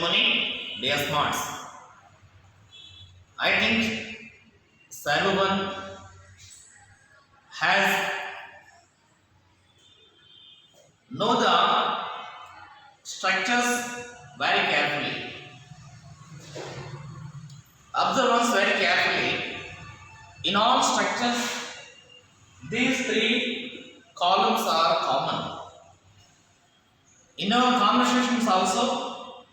money, they are smarts. I think Saluban has know the structures very carefully. Observe once very carefully. In all structures, these three columns are common. In our conversations also,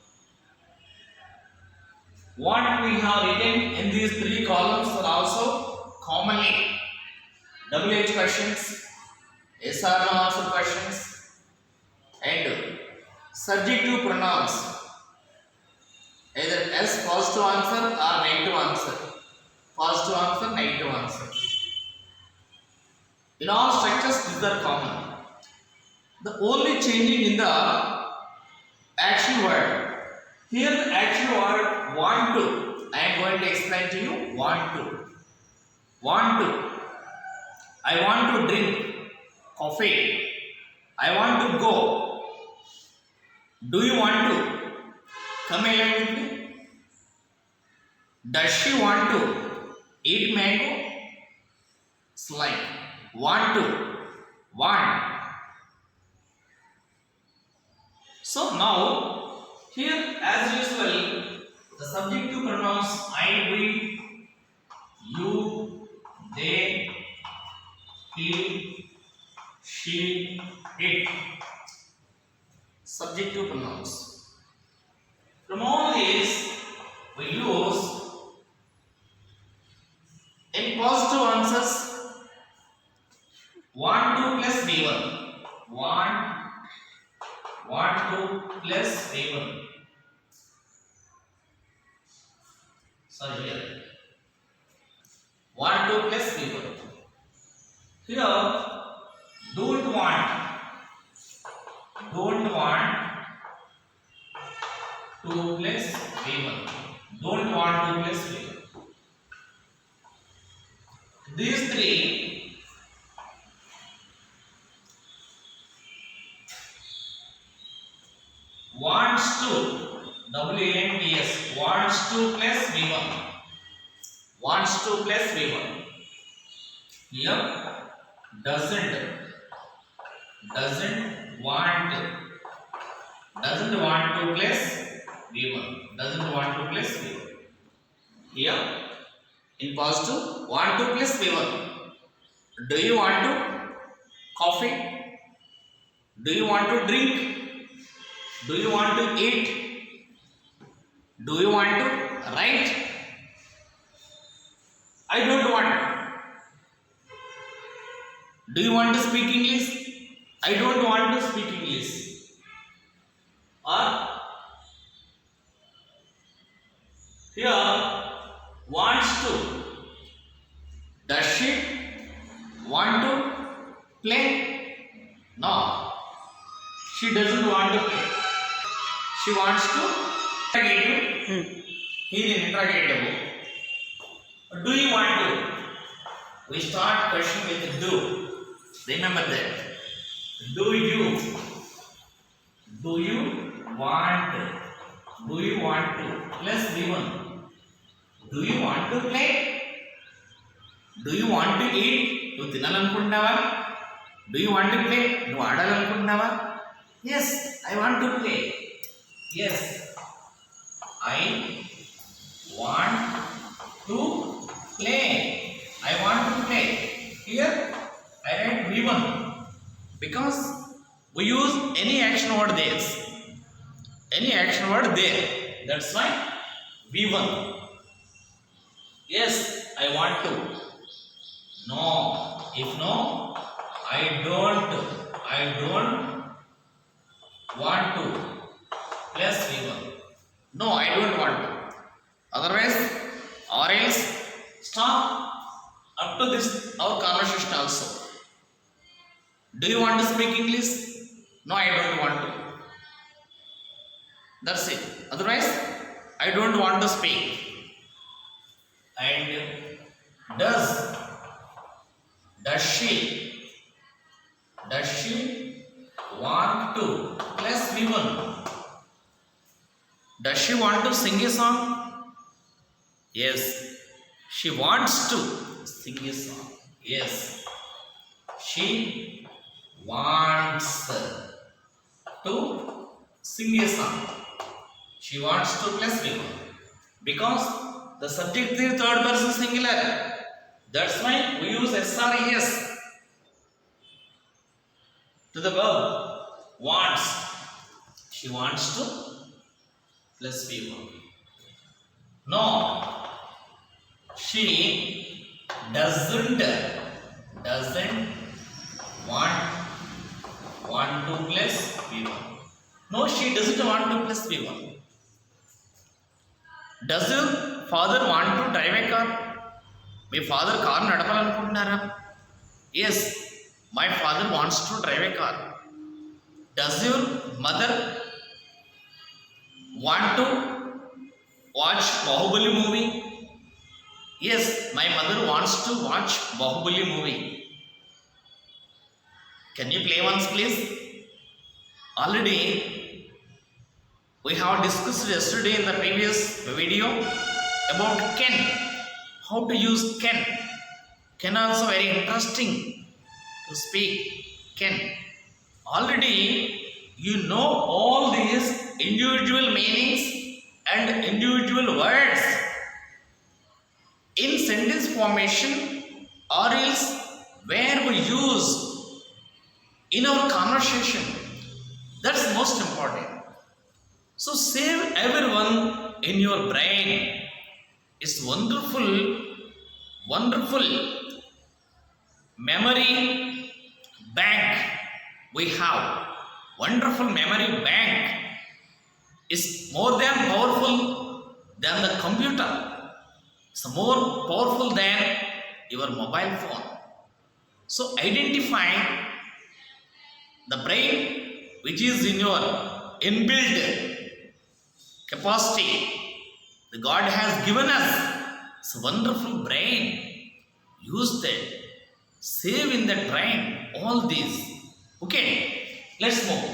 what we have written in these three columns are also commonly WH questions, yes or no answer questions, and subjective pronouns, either S positive answer or negative answer, positive answer, negative answer. In all structures, these are common. The only changing in the action word. Here the action word want to. I am going to explain to you want to. Want to. I want to drink coffee. I want to go. Do you want to? Come along with me. Does she want to eat mango? Slime. Want to. Want. So now, here as usual, the subjective pronouns I, we, you, they, he, she, it. Subjective pronouns. From all these, we use in positive answers want to plus V1. Want to plus V1. Sorry here. Want to plus V1. Here, don't want to plus V1. Don't want to plus V1. These three wants to, W-A-N-T-S, wants to plus V1. Wants to plus V1. Here, doesn't want to plus V1. Doesn't want to plus V1. Here, in positive, want to plus V1. Do you want to coffee? Do you want to drink? Do you want to eat? Do you want to write? I don't want. Do you want to speak English? I don't want to speak English. Or here, wants to. Does she want to play? No. She doesn't want to play. She wants to interrogative. Here in interrogative. Do you want to? We start question with do. Remember that. Do you want to? Do you want to? Plus V1. Do you want to play? Do you want to eat? నువ్వు తినాలనుకుంటున్నావా? Do you want to play? నువ్వు ఆడాలనుకుంటున్నావా? Yes, I want to play. Yes, I want to play. I want to play. Here I write V1 because we use any action word there. Any action word there. That's why V1. Yes, I want to. No. If no, I don't want to. Plus V1. No, I don't want to. Otherwise, or else, stop up to this our conversation also. Do you want to speak English? No, I don't want to. That's it. Otherwise, I don't want to speak. And does she want to plus V1? Does she want to sing a song? Yes, she wants to sing a song. Yes, she wants to sing a song. She wants to plus V1 because the subject is third person singular. That's why we use SRES to the verb wants. She wants to plus V1. No, she doesn't want to plus V1. No, she doesn't want to plus V1. Does your father want to drive a car? మీ father car నడపాలనుకుంటున్నారా? Yes, my father wants to drive a car. Does your mother want to watch Bahubali movie? Yes, my mother wants to watch Bahubali movie. Can you play once please? Already we have discussed yesterday in the previous video about can. How to use can. Can also very interesting to speak. Can. Already you know all these individual meanings and individual words in sentence formation or else where we use in our conversation. That's most important. So save everyone in your brain. It's wonderful memory bank we have. Wonderful memory bank is more than powerful than the computer. It's more powerful than your mobile phone. So identify the brain which is in your inbuilt capacity. The God has given us this wonderful brain. Use that. Save in that brain all these. Okay, let's move.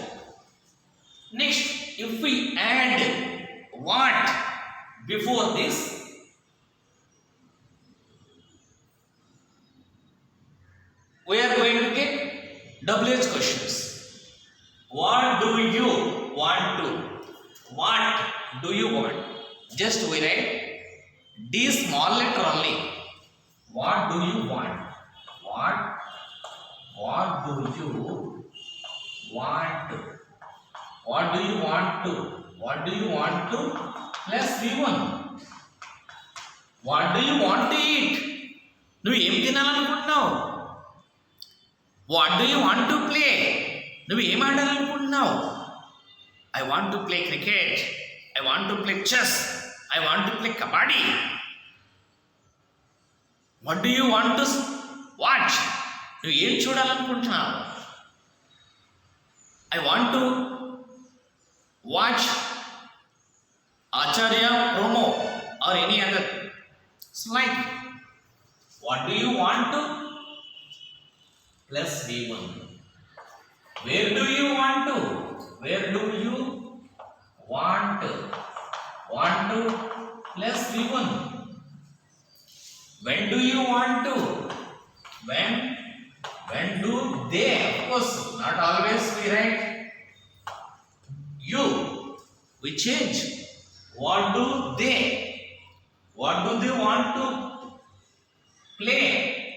Next, if we add what before this, we are going to get WH questions. What do you want to? What do you want? Just we write D small letter only. What do you want? What do you want? What do you want to? What do you want to? Plus V1. What do you want to eat? నువ్వు ఏం తినాలనుకుంటున్నావు? What do you want to play? నువ్వు ఏం ఆడాలనుకుంటున్నావు? I want to play cricket. I want to play chess. I want to play kabaddi. What do you want to watch? నువ్వు ఏం చూడాలనుకుంటున్నావు? I want to watch Acharya promo or any other. It's like, what do you want to? Plus V1. Where do you want to? Where do you want to? Want to plus V1. When do you want to? When do they? Of course, not always we write you. We change. What do they? What do they want to play?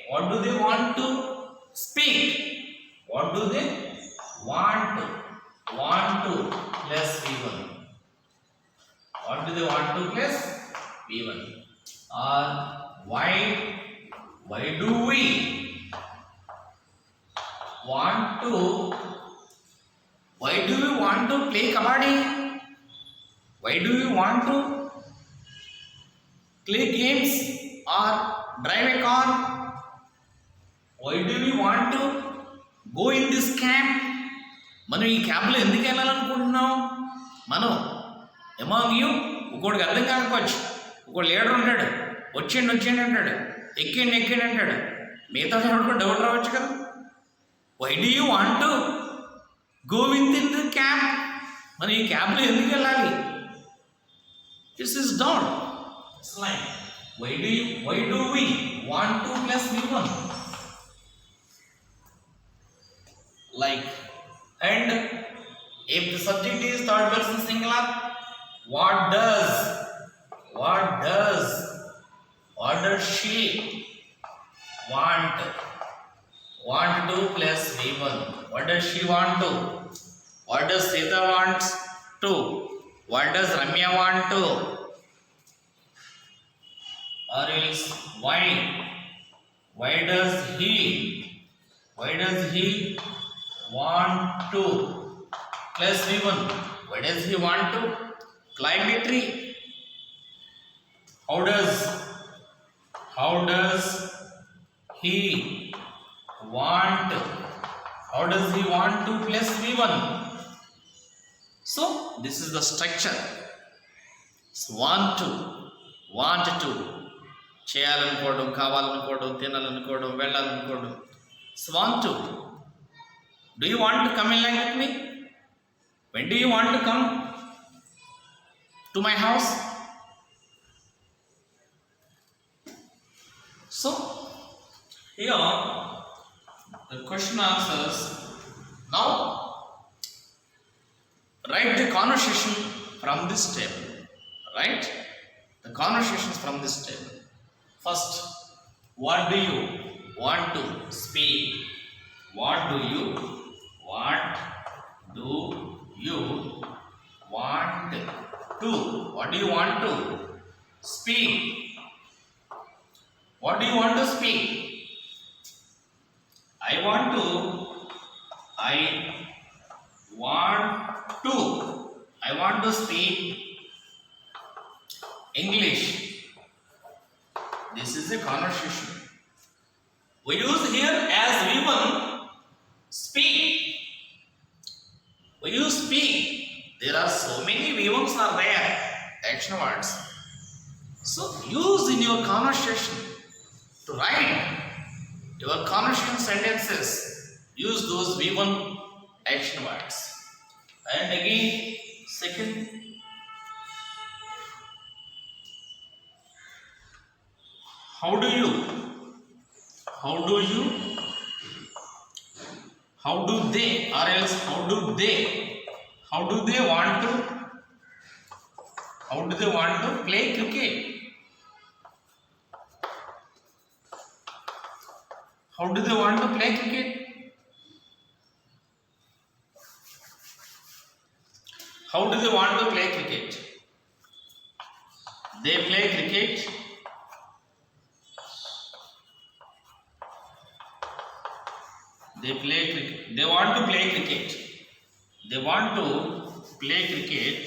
What do they want to speak? What do they want to? Want to plus V1. What do they want to plus V1? Or why do we want to? Why do we want to play kabaddi? Why do we want to play games or drive a car? Why do we want to go in this camp? మనం ఈ క్యాంప్లో ఎందుకు వెళ్ళాలనుకుంటున్నాం? మనం among you ఒకడికి అర్థం కాకపోవచ్చు. ఒక leader ఉంటాడు, వచ్చేయండి అంటాడు, ఎక్కండి అంటాడు, మిగతా కూడా డౌట్ రావచ్చు కదా. Why do you want to go with in the camp? మనం ఈ క్యాంప్లో ఎందుకు వెళ్ళాలి? This is dot. It's line. Why do we want to plus v1? Like, and if the subject is third person singular, what does she want to plus v1? What does she want to? What does Sita wants to? What does Ramya want to? Or else why does he want to plus v1? Why does he want to climb a tree? How does he want to plus v1? So this is the structure. So want to చేయాలనుకోవడం, కావాలనుకోవడం, తినాలనుకోవడం, వెళ్ళాలనుకోవడం. So want to. Do you want to come in line with me? When do you want to come to my house? So here the question answers. Now write the conversation from this table. Write the conversations from this table. First, what do you want to speak? What do you want to? What do you want to speak? What do you want to speak? I want to speak English. This is a conversation. We use here as v1 speak. We use speak. There are so many v1s are there, action words. So use in your conversation to write your conversation sentences. Use those v1 action words. And again, second, how do they want to play cricket? How do they want to play cricket? How do they want to play cricket? They play cricket They want to play cricket. They want to play cricket.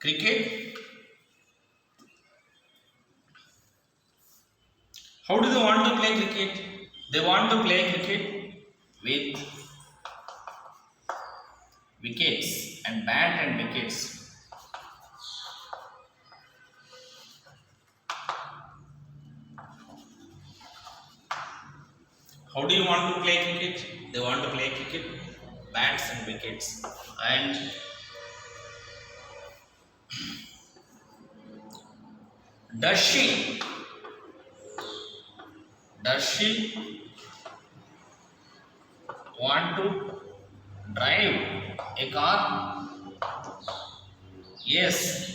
Cricket. How do they want to play cricket? They want to play cricket with wickets and bat and wickets. How do you want to play cricket? They want to play cricket, bats and wickets. And does she want to drive a car? Yes,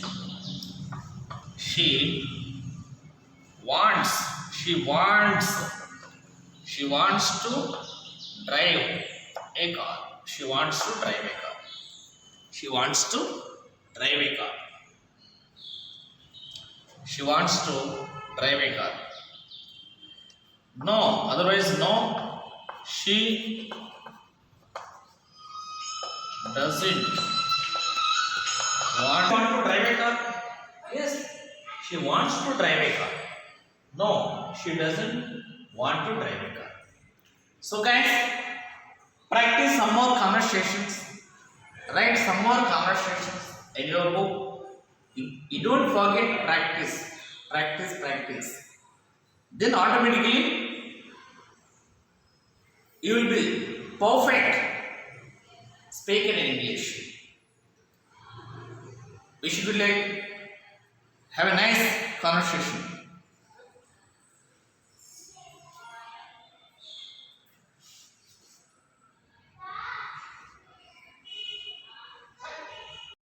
she wants to drive a car. She wants to drive a car. She wants to drive a car. She wants to drive a car. No, otherwise no. She doesn't want to drive a car. Yes, she wants to drive a car. No, she doesn't want to drive a car. So guys, practice some more conversations. Write some more conversations in your book. You don't forget practice. Then automatically you will be perfect speaker in English. Wish you good luck. Have a nice conversation.